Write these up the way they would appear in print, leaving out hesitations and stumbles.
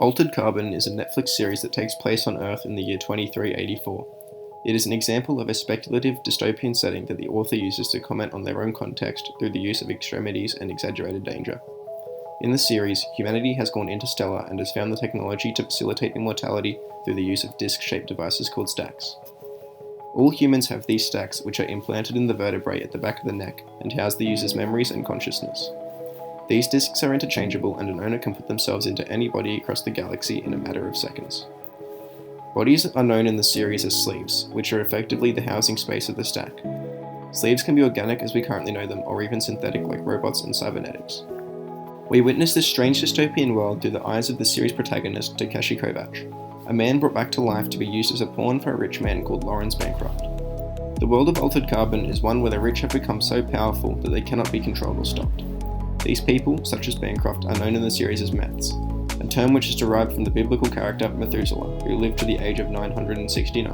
Altered Carbon is a Netflix series that takes place on Earth in the year 2384. It is an example of a speculative dystopian setting that the author uses to comment on their own context through the use of extremities and exaggerated danger. In the series, humanity has gone interstellar and has found the technology to facilitate immortality through the use of disc-shaped devices called stacks. All humans have these stacks, which are implanted in the vertebrae at the back of the neck and house the user's memories and consciousness. These discs are interchangeable, and an owner can put themselves into any body across the galaxy in a matter of seconds. Bodies are known in the series as sleeves, which are effectively the housing space of the stack. Sleeves can be organic as we currently know them, or even synthetic like robots and cybernetics. We witness this strange dystopian world through the eyes of the series protagonist, Takeshi Kovacs, a man brought back to life to be used as a pawn for a rich man called Lawrence Bancroft. The world of Altered Carbon is one where the rich have become so powerful that they cannot be controlled or stopped. These people, such as Bancroft, are known in the series as Meths, a term which is derived from the biblical character Methuselah, who lived to the age of 969.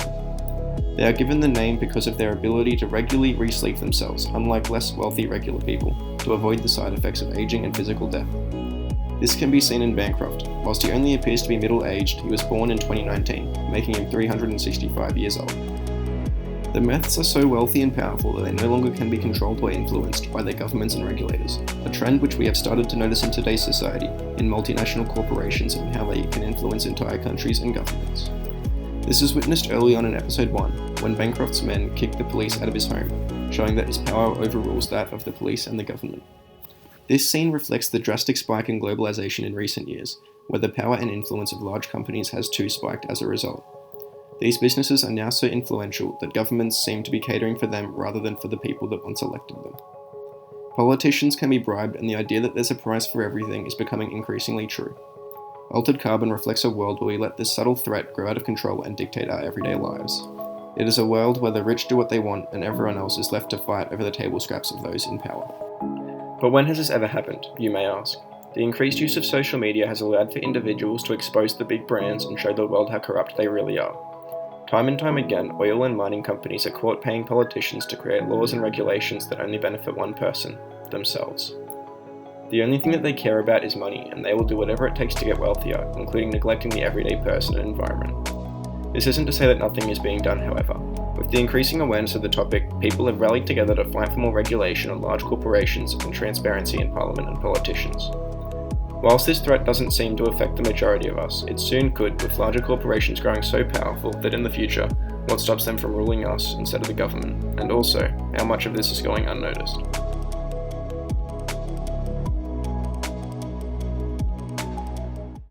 They are given the name because of their ability to regularly re-sleep themselves, unlike less wealthy regular people, to avoid the side effects of aging and physical death. This can be seen in Bancroft. Whilst he only appears to be middle-aged, he was born in 2019, making him 365 years old. The Meths are so wealthy and powerful that they no longer can be controlled or influenced by their governments and regulators, a trend which we have started to notice in today's society in multinational corporations and how they can influence entire countries and governments. This is witnessed early on in episode 1, when Bancroft's men kick the police out of his home, showing that his power overrules that of the police and the government. This scene reflects the drastic spike in globalization in recent years, where the power and influence of large companies has too spiked as a result. These businesses are now so influential that governments seem to be catering for them rather than for the people that once elected them. Politicians can be bribed, and the idea that there's a price for everything is becoming increasingly true. Altered Carbon reflects a world where we let this subtle threat grow out of control and dictate our everyday lives. It is a world where the rich do what they want and everyone else is left to fight over the table scraps of those in power. But when has this ever happened, you may ask? The increased use of social media has allowed for individuals to expose the big brands and show the world how corrupt they really are. Time and time again, oil and mining companies are caught paying politicians to create laws and regulations that only benefit one person, themselves. The only thing that they care about is money, and they will do whatever it takes to get wealthier, including neglecting the everyday person and environment. This isn't to say that nothing is being done, however. With the increasing awareness of the topic, people have rallied together to fight for more regulation on large corporations and transparency in Parliament and politicians. Whilst this threat doesn't seem to affect the majority of us, it soon could, with larger corporations growing so powerful that in the future, what stops them from ruling us instead of the government, and also, how much of this is going unnoticed.